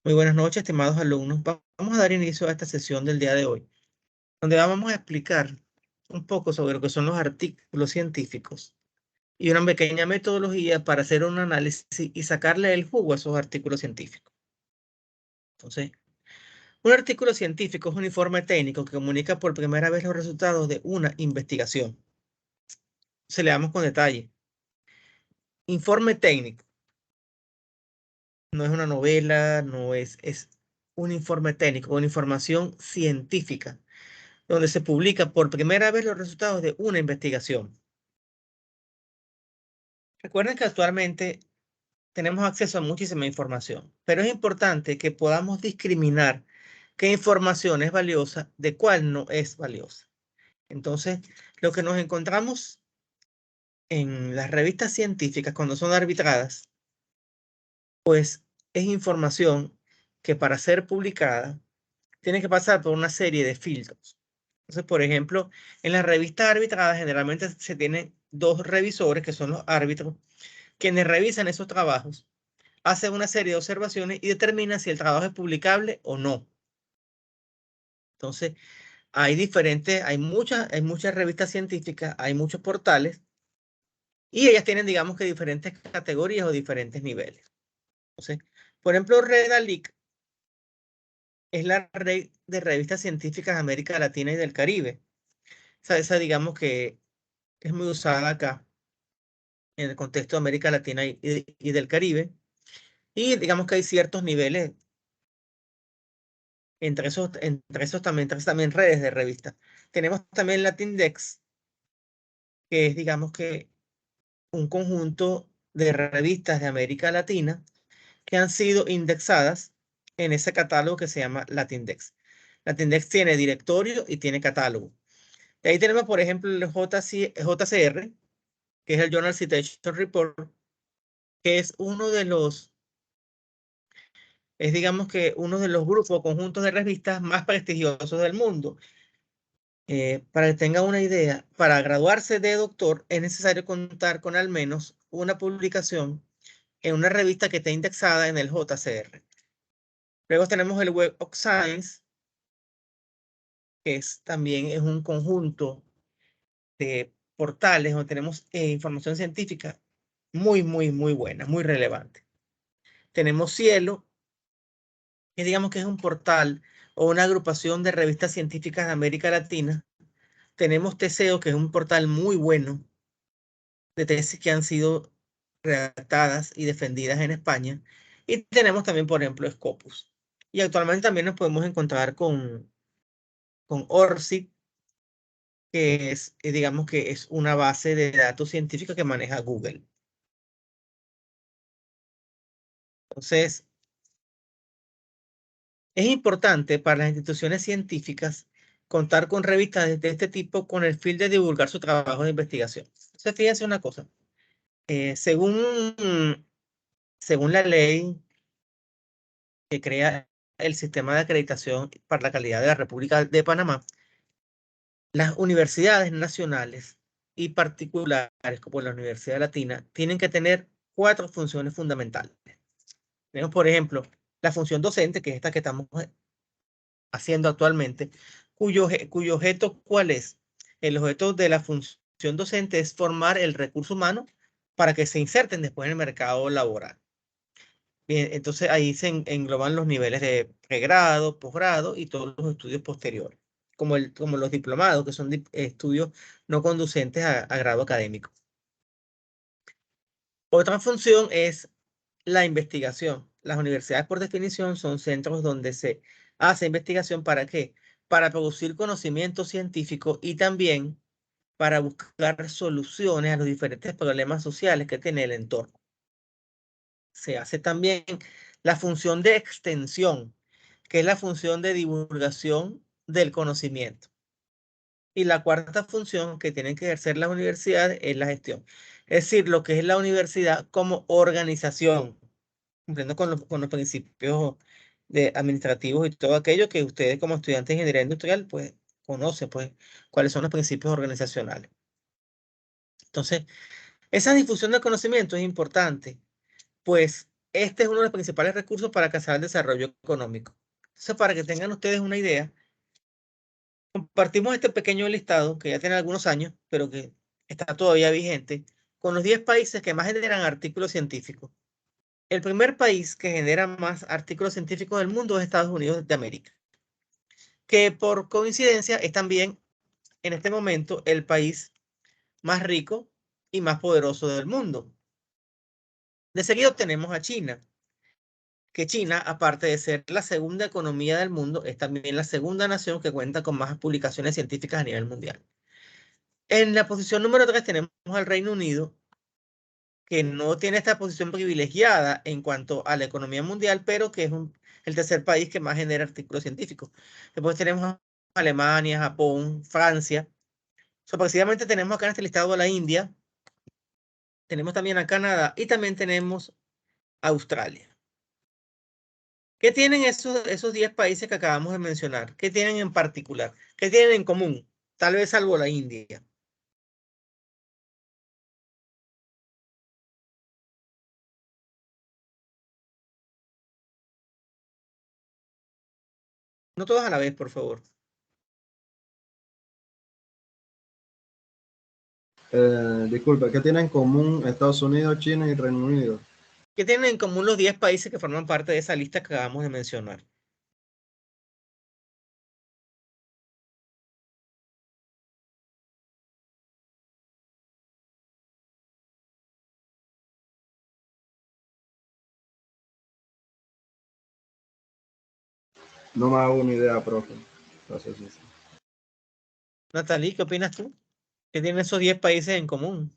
Muy buenas noches, estimados alumnos. Vamos a dar inicio a esta sesión del día de hoy, donde vamos a explicar un poco sobre lo que son los artículos científicos y una pequeña metodología para hacer un análisis y sacarle el jugo a esos artículos científicos. Entonces, un artículo científico es un informe técnico que comunica por primera vez los resultados de una investigación. Se le damos con detalle. Informe técnico. No es una novela, es un informe técnico, una información científica donde se publica por primera vez los resultados de una investigación. Recuerden que actualmente tenemos acceso a muchísima información, pero es importante que podamos discriminar qué información es valiosa de cuál no es valiosa. Entonces, lo que nos encontramos en las revistas científicas cuando son arbitradas, pues es información que para ser publicada tiene que pasar por una serie de filtros. Entonces, por ejemplo, en las revistas arbitradas generalmente se tienen dos revisores, que son los árbitros, quienes revisan esos trabajos, hacen una serie de observaciones y determinan si el trabajo es publicable o no. Entonces, hay muchas revistas científicas, hay muchos portales, y ellas tienen, digamos que diferentes categorías o diferentes niveles. Entonces, por ejemplo, Redalic es la red de revistas científicas de América Latina y del Caribe. Esa digamos que es muy usada acá en el contexto de América Latina y del Caribe. Y digamos que hay ciertos niveles entre esos también redes de revistas. Tenemos también Latindex, que es, digamos que, un conjunto de revistas de América Latina que han sido indexadas en ese catálogo que se llama Latindex. Latindex tiene directorio y tiene catálogo. De ahí tenemos, por ejemplo, el JCR, que es el Journal Citation Report, que es digamos que uno de los grupos o conjuntos de revistas más prestigiosos del mundo. Para que tenga una idea, para graduarse de doctor es necesario contar con al menos una publicación en una revista que esté indexada en el JCR. Luego tenemos el Web of Science, que también es un conjunto de portales donde tenemos información científica muy, muy, muy buena, muy relevante. Tenemos Cielo, que digamos que es un portal o una agrupación de revistas científicas de América Latina. Tenemos Teseo, que es un portal muy bueno de tesis que han sido redactadas y defendidas en España. Y tenemos también, por ejemplo, Scopus. Y actualmente también nos podemos encontrar con ORCID, que es, digamos que es una base de datos científica que maneja Google. Entonces, es importante para las instituciones científicas contar con revistas de este tipo con el fin de divulgar su trabajo de investigación. Entonces, fíjense una cosa. Según la ley que crea el sistema de acreditación para la calidad de la República de Panamá, las universidades nacionales y particulares, como la Universidad Latina, tienen que tener 4 funciones fundamentales. Tenemos, por ejemplo, la función docente, que es esta que estamos haciendo actualmente, cuyo objeto, ¿cuál es? El objeto de la función docente es formar el recurso humano para que se inserten después en el mercado laboral. Bien, entonces ahí se engloban los niveles de pregrado, posgrado y todos los estudios posteriores, como los diplomados, que son estudios no conducentes a grado académico. Otra función es la investigación. Las universidades, por definición, son centros donde se hace investigación. ¿Para qué? Para producir conocimiento científico y también para buscar soluciones a los diferentes problemas sociales que tiene el entorno. Se hace también la función de extensión, que es la función de divulgación del conocimiento. Y la cuarta función que tienen que ejercer las universidades es la gestión. Es decir, lo que es la universidad como organización, cumpliendo con los principios administrativos y todo aquello que ustedes como estudiantes de ingeniería industrial pues conocen, pues cuáles son los principios organizacionales. Entonces, esa difusión del conocimiento es importante, pues este es uno de los principales recursos para alcanzar el desarrollo económico. Entonces, para que tengan ustedes una idea, compartimos este pequeño listado que ya tiene algunos años, pero que está todavía vigente, con los 10 países que más generan artículos científicos. El primer país que genera más artículos científicos del mundo es Estados Unidos de América, que por coincidencia es también en este momento el país más rico y más poderoso del mundo. De seguido tenemos a China, que China, aparte de ser la segunda economía del mundo, es también la segunda nación que cuenta con más publicaciones científicas a nivel mundial. En la posición número 3 tenemos al Reino Unido, que no tiene esta posición privilegiada en cuanto a la economía mundial, pero que es el tercer país que más genera artículos científicos. Después tenemos a Alemania, Japón, Francia. Sorpresivamente tenemos acá en este listado a la India, tenemos también a Canadá y también tenemos a Australia. ¿Qué tienen esos 10 países que acabamos de mencionar? ¿Qué tienen en particular? ¿Qué tienen en común? Tal vez salvo la India. No todos a la vez, por favor. Disculpe, ¿qué tienen en común Estados Unidos, China y Reino Unido? ¿Qué tienen en común los 10 países que forman parte de esa lista que acabamos de mencionar? No me hago una idea, profe. Entonces, sí. Natalie, ¿qué opinas tú? ¿Qué tienen esos 10 países en común?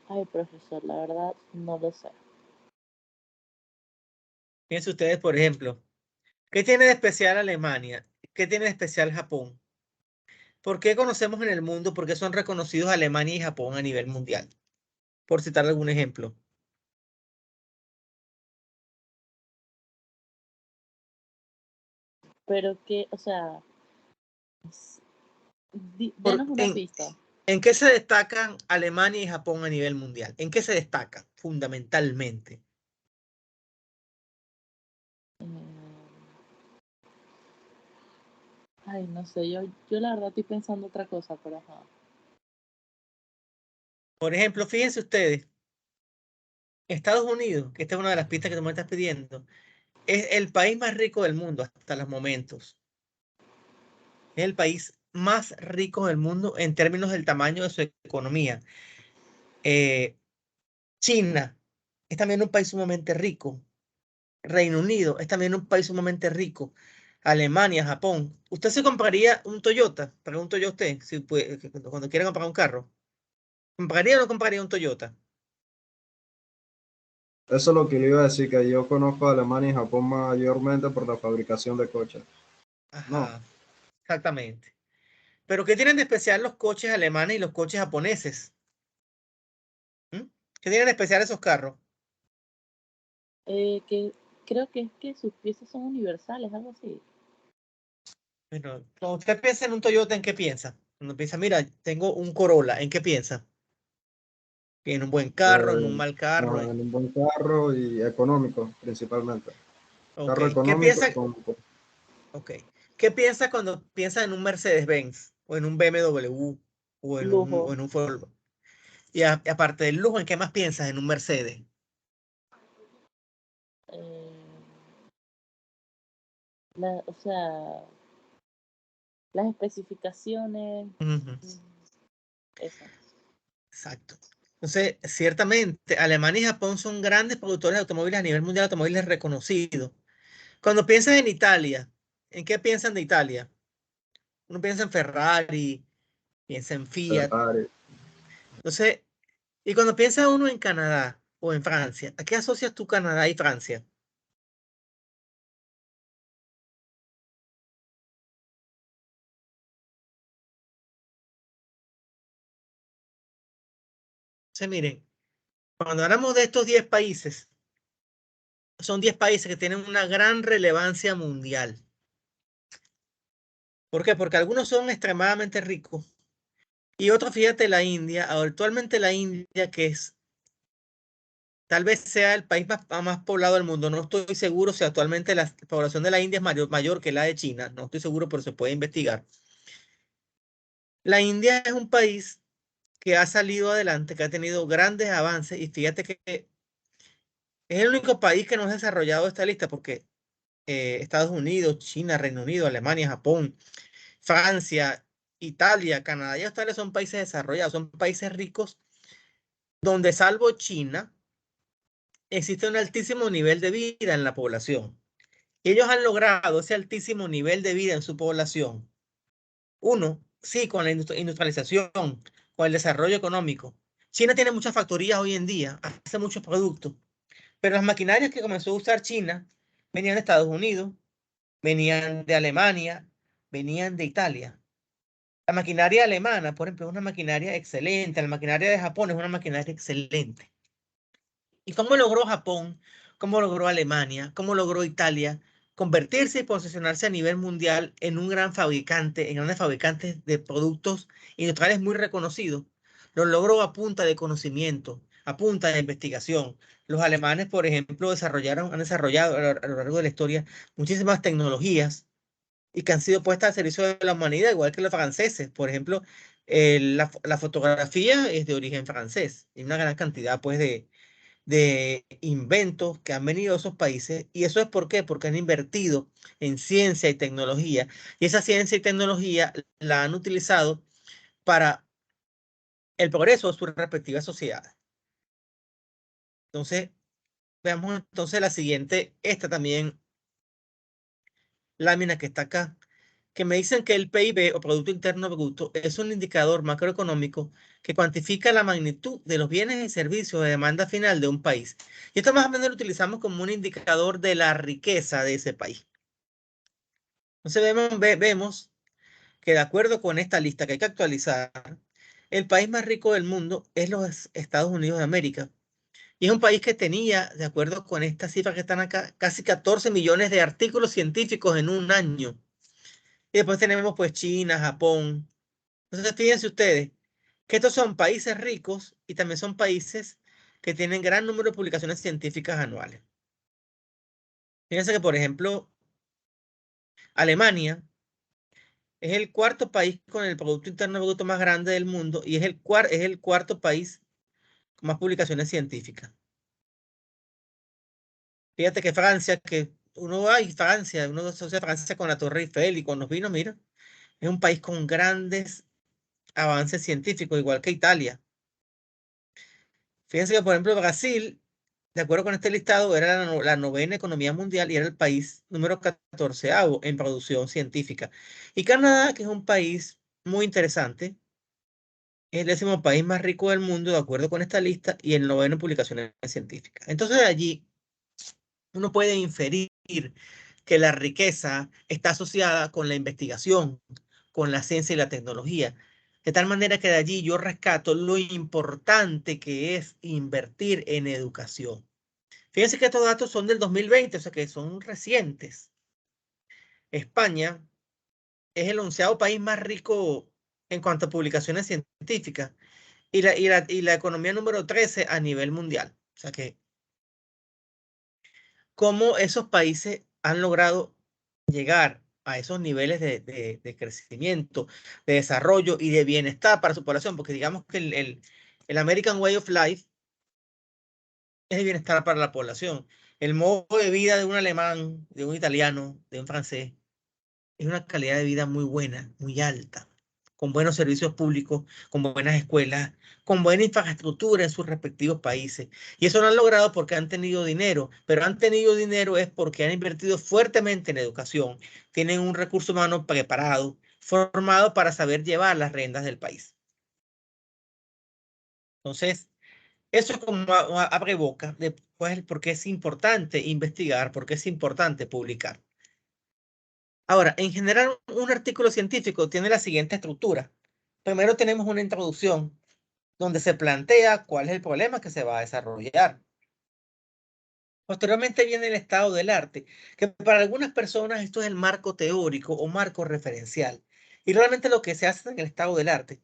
Ay, profesor, la verdad no lo sé. Fíjense ustedes, por ejemplo, ¿qué tiene de especial Alemania? ¿Qué tiene de especial Japón? ¿Por qué conocemos en el mundo? ¿Por qué son reconocidos Alemania y Japón a nivel mundial? Por citar algún ejemplo. Pero que, o sea, Por- denos una en, pista. ¿En qué se destacan Alemania y Japón a nivel mundial? ¿En qué se destacan fundamentalmente? Ay, no sé, yo la verdad estoy pensando otra cosa, pero ajá. Por ejemplo, fíjense ustedes, Estados Unidos, que esta es una de las pistas que tú me estás pidiendo, es el país más rico del mundo hasta los momentos. Es el país más rico del mundo en términos del tamaño de su economía. China es también un país sumamente rico. Reino Unido es también un país sumamente rico. Alemania, Japón. ¿Usted se compraría un Toyota? Pregunto yo a usted, si cuando quiera comprar un carro. ¿Compraría o no compraría un Toyota? Eso es lo que le iba a decir, que yo conozco a Alemania y Japón mayormente por la fabricación de coches. No, Ajá, exactamente. Pero ¿qué tienen de especial los coches alemanes y los coches japoneses? ¿Mm? ¿Qué tienen de especial esos carros? Que creo que es que sus piezas son universales, algo así. Bueno, cuando usted piensa en un Toyota, ¿en qué piensa? Cuando piensa, mira, tengo un Corolla, ¿en qué piensa? ¿En un buen carro, en un eh, mal carro? en un buen carro y económico principalmente. Ok, Carro ¿qué económico piensa? con Ok, ¿qué piensa cuando piensa en un Mercedes-Benz o en un BMW o Lujo. en un Ford? Y aparte del lujo, ¿en qué más piensas en un Mercedes? Eh, o sea, las especificaciones, Ujú, eso. exacto. Entonces, ciertamente, Alemania y Japón son grandes productores de automóviles a nivel mundial, automóviles reconocidos. Cuando piensas en Italia, ¿en qué piensan de Italia? Uno piensa en Ferrari, piensa en Fiat. Ferrari. Entonces, y cuando piensa uno en Canadá o en Francia, ¿a qué asocias tú Canadá y Francia? Entonces, miren, cuando hablamos de estos 10 países, son 10 países que tienen una gran relevancia mundial. ¿Por qué? Porque algunos son extremadamente ricos Y otro, fíjate, la India. Actualmente la India, que es, tal vez sea el país más poblado del mundo. No estoy seguro si actualmente la población de la India es mayor que la de China. No estoy seguro, pero se puede investigar. La India es un país que ha salido adelante, que ha tenido grandes avances. Y fíjate que es el único país que no ha desarrollado esta lista, porque Estados Unidos, China, Reino Unido, Alemania, Japón, Francia, Italia, Canadá y Australia son países desarrollados, son países ricos donde, salvo China, existe un altísimo nivel de vida en la población. Ellos han logrado ese altísimo nivel de vida en su población. Uno, sí, con la industrialización, con el desarrollo económico. China tiene muchas factorías hoy en día, hace muchos productos, pero las maquinarias que comenzó a usar China venían de Estados Unidos, venían de Alemania, venían de Italia. La maquinaria alemana, por ejemplo, es una maquinaria excelente. La maquinaria de Japón es una maquinaria excelente. ¿Y cómo logró Japón? ¿Cómo logró Alemania? ¿Cómo logró Italia convertirse y posicionarse a nivel mundial en un gran fabricante, en grandes fabricantes de productos industriales muy reconocidos? Lo logró a punta de conocimiento, a punta de investigación. Los alemanes, por ejemplo, han desarrollado a lo largo de la historia muchísimas tecnologías y que han sido puestas al servicio de la humanidad, igual que los franceses. Por ejemplo, la fotografía es de origen francés. Hay una gran cantidad, pues, de inventos que han venido a esos países. ¿Y eso es por qué? Porque han invertido en ciencia y tecnología. Y esa ciencia y tecnología la han utilizado para el progreso de sus respectivas sociedades. Entonces, veamos entonces la siguiente, esta también lámina que está acá, que me dicen que el PIB o Producto Interno Bruto es un indicador macroeconómico que cuantifica la magnitud de los bienes y servicios de demanda final de un país. Y esto más o menos lo utilizamos como un indicador de la riqueza de ese país. Entonces vemos que, de acuerdo con esta lista que hay que actualizar, el país más rico del mundo es los Estados Unidos de América. Y es un país que tenía, de acuerdo con estas cifras que están acá, casi 14 millones de artículos científicos en un año. Y después tenemos pues China, Japón. Entonces fíjense ustedes que estos son países ricos y también son países que tienen gran número de publicaciones científicas anuales. Fíjense que, por ejemplo, Alemania es el cuarto país con el Producto Interno Bruto más grande del mundo y es el cuarto país con más publicaciones científicas. Fíjate que Francia, que uno va y Francia, uno asocia a Francia con la Torre Eiffel y con los vinos, mira, es un país con grandes avances científicos, igual que Italia. Fíjense que, por ejemplo, Brasil, de acuerdo con este listado, era la novena economía mundial y era el país número 14º en producción científica. Y Canadá, que es un país muy interesante, es el 10º país más rico del mundo, de acuerdo con esta lista, y el noveno en publicaciones científicas. Entonces, de allí uno puede inferir que la riqueza está asociada con la investigación, con la ciencia y la tecnología. De tal manera que de allí yo rescato lo importante que es invertir en educación. Fíjense que estos datos son del 2020, o sea que son recientes. España es el 11º país más rico en cuanto a publicaciones científicas y la economía número 13 a nivel mundial. O sea que cómo esos países han logrado llegar a esos niveles de crecimiento, de desarrollo y de bienestar para su población, porque digamos que el American Way of Life es el bienestar para la población. El modo de vida de un alemán, de un italiano, de un francés, es una calidad de vida muy buena, muy alta, con buenos servicios públicos, con buenas escuelas, con buena infraestructura en sus respectivos países. Y eso lo han logrado porque han tenido dinero, pero han tenido dinero es porque han invertido fuertemente en educación. Tienen un recurso humano preparado, formado para saber llevar las riendas del país. Entonces, eso es como abre boca de pues, por qué es importante investigar, por qué es importante publicar. Ahora, en general, un artículo científico tiene la siguiente estructura. Primero tenemos una introducción donde se plantea cuál es el problema que se va a desarrollar. Posteriormente viene el estado del arte, que para algunas personas esto es el marco teórico o marco referencial. Y realmente lo que se hace en el estado del arte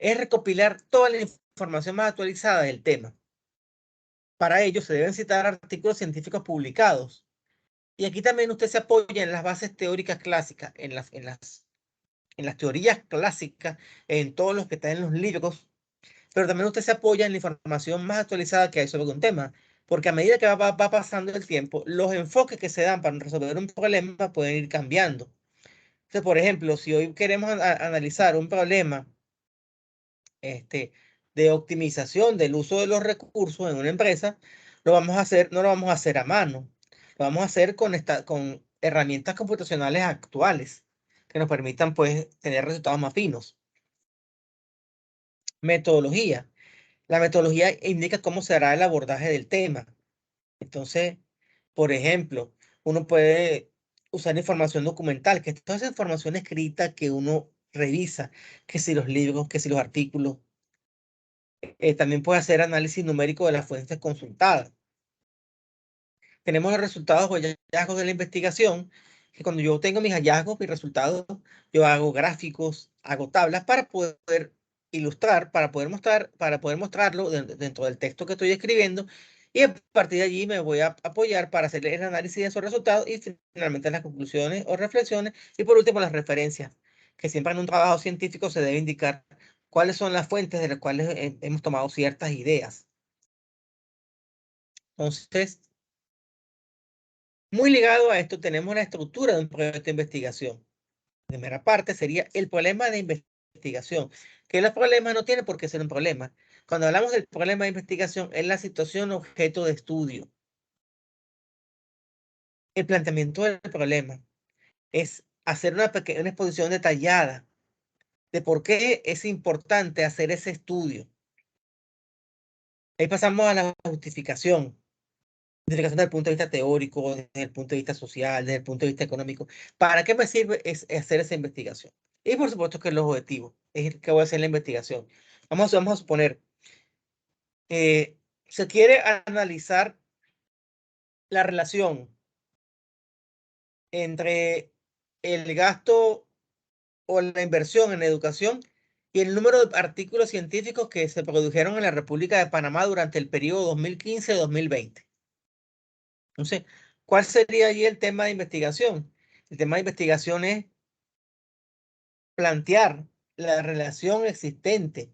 es recopilar toda la información más actualizada del tema. Para ello se deben citar artículos científicos publicados. Y aquí también usted se apoya en las bases teóricas clásicas, en las teorías clásicas, en todos los que están en los libros, pero también usted se apoya en la información más actualizada que hay sobre un tema, porque a medida que va pasando el tiempo, los enfoques que se dan para resolver un problema pueden ir cambiando. Entonces, por ejemplo, si hoy queremos analizar un problema de optimización del uso de los recursos en una empresa, lo vamos a hacer, no lo vamos a hacer a mano, lo vamos a hacer con herramientas computacionales actuales que nos permitan pues tener resultados más finos. Metodología. La metodología indica cómo se hará el abordaje del tema. Entonces, por ejemplo, uno puede usar información documental, que es toda esa información escrita que uno revisa, que si los libros, que si los artículos. También puede hacer análisis numérico de las fuentes consultadas. Tenemos los resultados o hallazgos de la investigación, que cuando yo tengo mis hallazgos, mis resultados, yo hago gráficos, hago tablas para poder ilustrar, para poder mostrarlo dentro del texto que estoy escribiendo, y a partir de allí me voy a apoyar para hacer el análisis de esos resultados y finalmente las conclusiones o reflexiones, y por último las referencias, que siempre en un trabajo científico se debe indicar cuáles son las fuentes de las cuales hemos tomado ciertas ideas. Entonces, muy ligado a esto, tenemos la estructura de un proyecto de investigación. La primera parte sería el problema de investigación, que los problemas no tienen por qué ser un problema. Cuando hablamos del problema de investigación, es la situación objeto de estudio. El planteamiento del problema es hacer una exposición detallada de por qué es importante hacer ese estudio. Ahí pasamos a la justificación. Justificación desde el punto de vista teórico, desde el punto de vista social, desde el punto de vista económico. ¿Para qué me sirve hacer esa investigación? Y por supuesto que el objetivo es que voy a hacer la investigación. Vamos a suponer, se quiere analizar la relación entre el gasto o la inversión en educación y el número de artículos científicos que se produjeron en la República de Panamá durante el periodo 2015-2020. Entonces, ¿cuál sería allí el tema de investigación? El tema de investigación es plantear la relación existente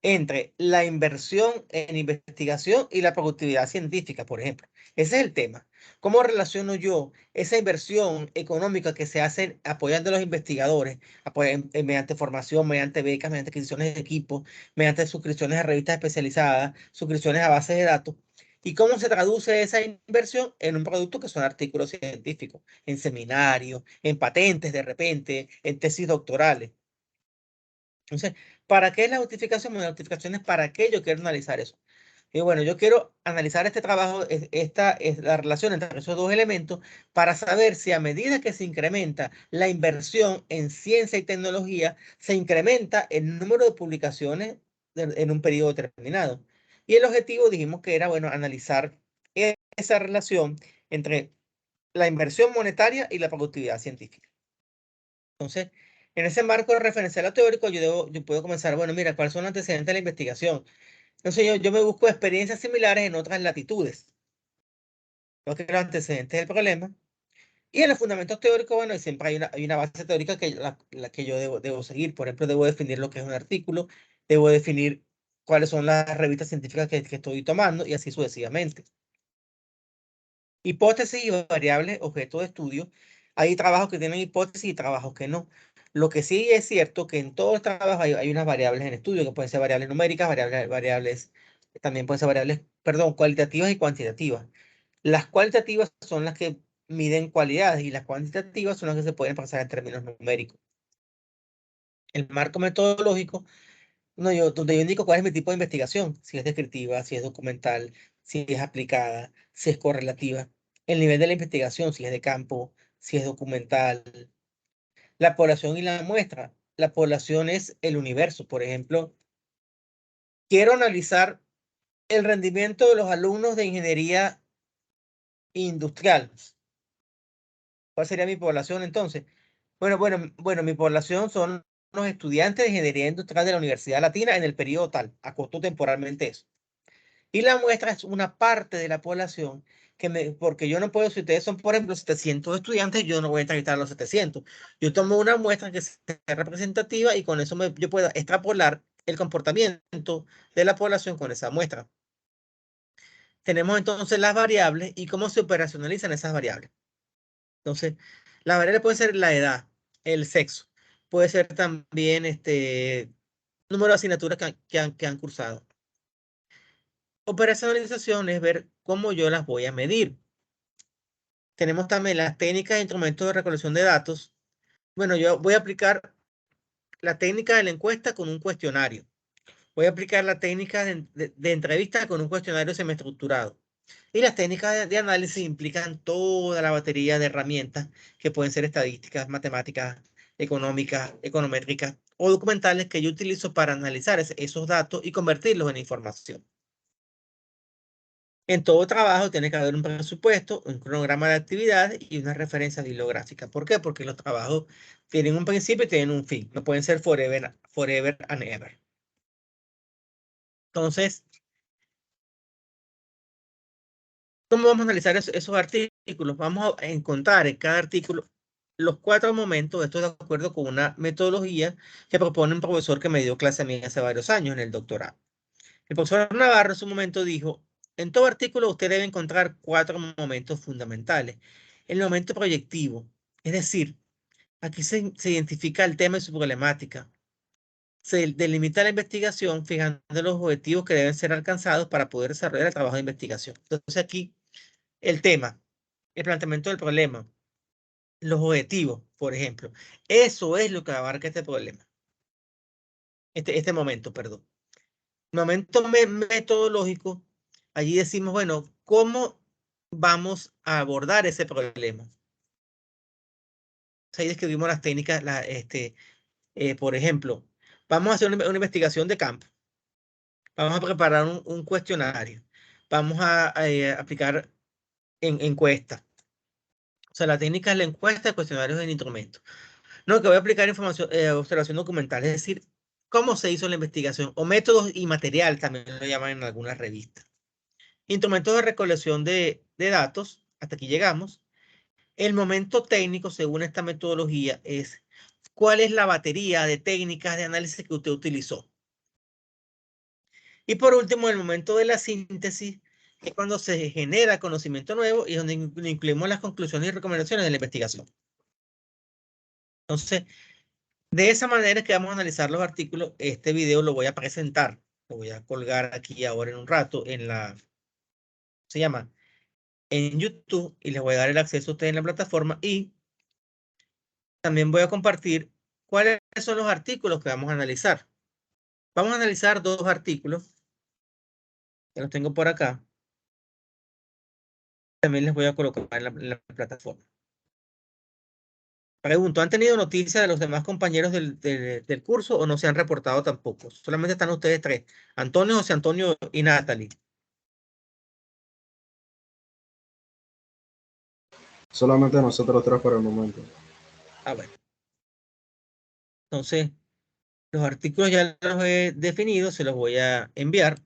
entre la inversión en investigación y la productividad científica, por ejemplo. Ese es el tema. ¿Cómo relaciono yo esa inversión económica que se hace apoyando a los investigadores, mediante formación, mediante becas, mediante adquisiciones de equipos, mediante suscripciones a revistas especializadas, suscripciones a bases de datos? ¿Y cómo se traduce esa inversión en un producto que son artículos científicos, en seminarios, en patentes de repente, en tesis doctorales? Entonces, ¿para qué es la justificación? La justificación es para qué yo quiero analizar eso. Y bueno, yo quiero analizar este trabajo, esta es la relación entre esos dos elementos para saber si a medida que se incrementa la inversión en ciencia y tecnología, se incrementa el número de publicaciones en un periodo determinado. Y el objetivo dijimos que era, bueno, analizar esa relación entre la inversión monetaria y la productividad científica. Entonces, en ese marco de referencial teórico, yo puedo comenzar, bueno, mira, ¿cuáles son los antecedentes de la investigación? Entonces, yo me busco experiencias similares en otras latitudes. Lo que los antecedentes del problema. Y en los fundamentos teóricos, bueno, siempre hay una base teórica que la que yo debo seguir. Por ejemplo, debo definir lo que es un artículo, debo definir cuáles son las revistas científicas que estoy tomando y así sucesivamente. Hipótesis y variables objeto de estudio. Hay trabajos que tienen hipótesis y trabajos que no. Lo que sí es cierto que en todos los trabajos hay unas variables en estudio, que pueden ser variables numéricas, también pueden ser variables, perdón, cualitativas y cuantitativas. Las cualitativas son las que miden cualidades y las cuantitativas son las que se pueden pasar en términos numéricos. El marco metodológico, donde yo indico cuál es mi tipo de investigación, si es descriptiva, si es documental, si es aplicada, si es correlativa. El nivel de la investigación, si es de campo, si es documental. La población y la muestra. La población es el universo. Por ejemplo, quiero analizar el rendimiento de los alumnos de ingeniería industrial. ¿Cuál sería mi población entonces? Bueno, mi población son estudiantes de ingeniería industrial de la Universidad Latina en el periodo tal, acotó temporalmente eso. Y la muestra es una parte de la población porque yo no puedo, si ustedes son, por ejemplo, 700 estudiantes, yo no voy a entrevistar a los 700. Yo tomo una muestra que sea representativa y con eso yo puedo extrapolar el comportamiento de la población con esa muestra. Tenemos entonces las variables y cómo se operacionalizan esas variables. Entonces, las variables pueden ser la edad, el sexo, puede ser también número de asignaturas que han cursado. Operacionalización es ver cómo yo las voy a medir. Tenemos también las técnicas e instrumentos de recolección de datos. Bueno, yo voy a aplicar la técnica de la encuesta con un cuestionario. Voy a aplicar la técnica de entrevista con un cuestionario semiestructurado. Y las técnicas de análisis implican toda la batería de herramientas que pueden ser estadísticas, matemáticas, económicas, econométricas o documentales que yo utilizo para analizar esos datos y convertirlos en información. En todo trabajo tiene que haber un presupuesto, un cronograma de actividades y una referencia bibliográfica. ¿Por qué? Porque los trabajos tienen un principio y tienen un fin. No pueden ser forever and ever. Entonces, ¿cómo vamos a analizar esos artículos? Vamos a encontrar en cada artículo los 4 momentos. Esto de acuerdo con una metodología que propone un profesor que me dio clase a mí hace varios años en el doctorado. El profesor Navarro en su momento dijo, en todo artículo usted debe encontrar 4 momentos fundamentales. El momento proyectivo, es decir, aquí se identifica el tema y su problemática. Se delimita la investigación fijando los objetivos que deben ser alcanzados para poder desarrollar el trabajo de investigación. Entonces aquí el tema, el planteamiento del problema, los objetivos, por ejemplo. Eso es lo que abarca este problema. Este momento, perdón. Momento metodológico, allí decimos, bueno, ¿cómo vamos a abordar ese problema? Ahí describimos las técnicas, por ejemplo, vamos a hacer una investigación de campo. Vamos a preparar un cuestionario. Vamos a aplicar encuestas. O sea, la técnica es la encuesta, cuestionarios en instrumento. No, que voy a aplicar información, observación documental, es decir, cómo se hizo la investigación, o métodos y material, también lo llaman en algunas revistas. Instrumentos de recolección de datos, hasta aquí llegamos. El momento técnico, según esta metodología, es cuál es la batería de técnicas de análisis que usted utilizó. Y por último, el momento de la síntesis, que es cuando se genera conocimiento nuevo y donde incluimos las conclusiones y recomendaciones de la investigación. Entonces, de esa manera es que vamos a analizar los artículos. Este video lo voy a presentar, lo voy a colgar aquí ahora en un rato se llama, en YouTube, y les voy a dar el acceso a ustedes en la plataforma y también voy a compartir cuáles son los artículos que vamos a analizar. Vamos a analizar 2 artículos, que los tengo por acá. También les voy a colocar en la plataforma. Pregunto, ¿han tenido noticia de los demás compañeros del curso o no se han reportado tampoco? Solamente están ustedes 3, Antonio, José Antonio y Natalie. Solamente nosotros 3 por el momento. Ah, bueno. Entonces, los artículos ya los he definido, se los voy a enviar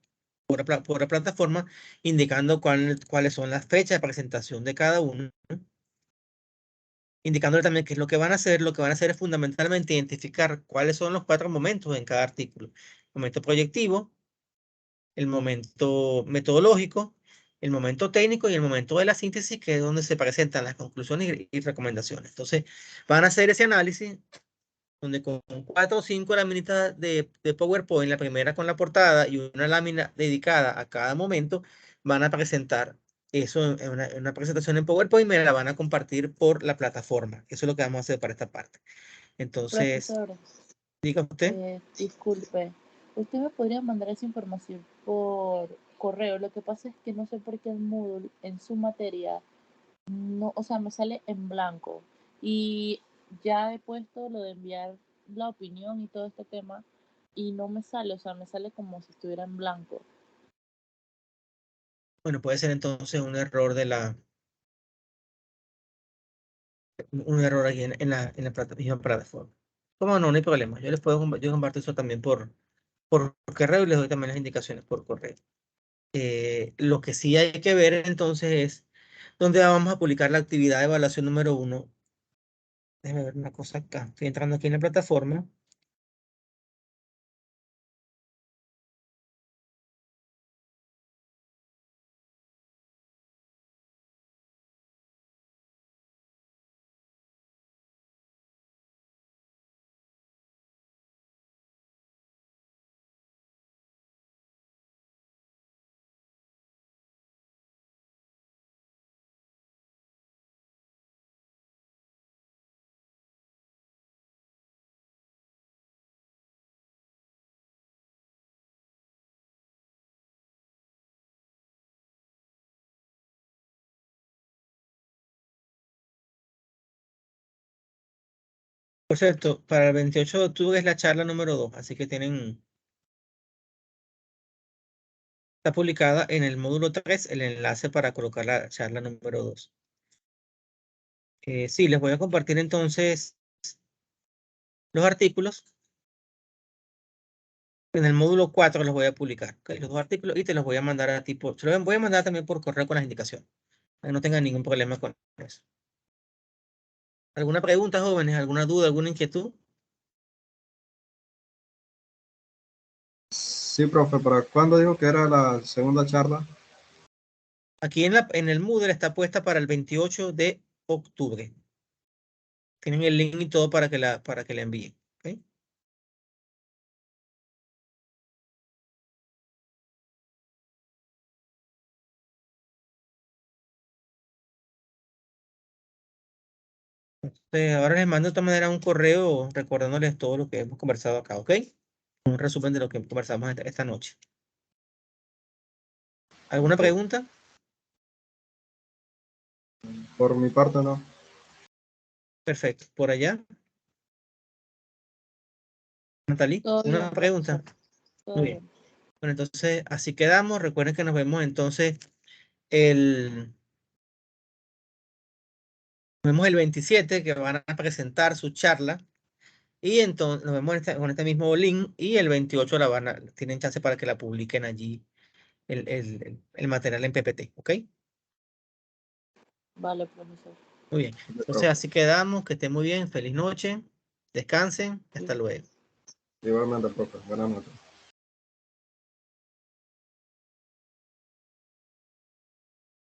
por la plataforma, indicando cuáles son las fechas de presentación de cada uno, indicándole también qué es lo que van a hacer. Lo que van a hacer es fundamentalmente identificar cuáles son los 4 momentos en cada artículo. El momento proyectivo, el momento metodológico, el momento técnico y el momento de la síntesis, que es donde se presentan las conclusiones y recomendaciones. Entonces, van a hacer ese análisis donde con 4 o 5 laminitas de PowerPoint, la primera con la portada y una lámina dedicada a cada momento, van a presentar eso en una presentación en PowerPoint y me la van a compartir por la plataforma. Eso es lo que vamos a hacer para esta parte. Entonces, Profesor, diga usted. disculpe, ¿usted me podría mandar esa información por correo? Lo que pasa es que no sé por qué el Moodle en su materia no, o sea, me sale en blanco. Y ya he puesto lo de enviar la opinión y todo este tema y no me sale, o sea, me sale como si estuviera en blanco. Bueno, puede ser entonces un error un error aquí en la misma plataforma. ¿Cómo no? No hay problema. Yo les puedo yo comparto eso también por correo y les doy también las indicaciones por correo. Lo que sí hay que ver entonces es dónde vamos a publicar la actividad de evaluación número 1. Déjame ver una cosa acá. Estoy entrando aquí en la plataforma. Por cierto, para el 28 de octubre es la charla número 2, así que está publicada en el módulo 3 el enlace para colocar la charla número 2. Sí, les voy a compartir entonces los artículos. En el módulo 4 los voy a publicar, ¿ok? Los 2 artículos, y te los voy a mandar a tipo, se los voy a mandar también por correo con las indicaciones, para que no tengan ningún problema con eso. ¿Alguna pregunta, jóvenes? ¿Alguna duda? ¿Alguna inquietud? Sí, profe, ¿para cuándo dijo que era la segunda charla? Aquí en el Moodle está puesta para el 28 de octubre. Tienen el link y todo para que la envíen, ¿ok? Ahora les mando de todas maneras un correo recordándoles todo lo que hemos conversado acá, ¿ok? Un resumen de lo que conversamos esta noche. ¿Alguna pregunta? Por mi parte, no. Perfecto. ¿Por allá? Natalie, Todo bien, ¿una pregunta? profesor. Todo Muy bien. bien. Bueno, entonces así quedamos. Recuerden que nos vemos entonces el, nos vemos el 27, que van a presentar su charla. Y entonces nos vemos con este mismo link. Y el 28 tienen chance para que la publiquen allí el material en PPT. ¿Ok? Vale, profesor. Muy bien. Sí, Entonces profe. así quedamos. Que estén muy bien. Feliz noche. Descansen. Hasta luego. Igualmente, profe. Buenas noches.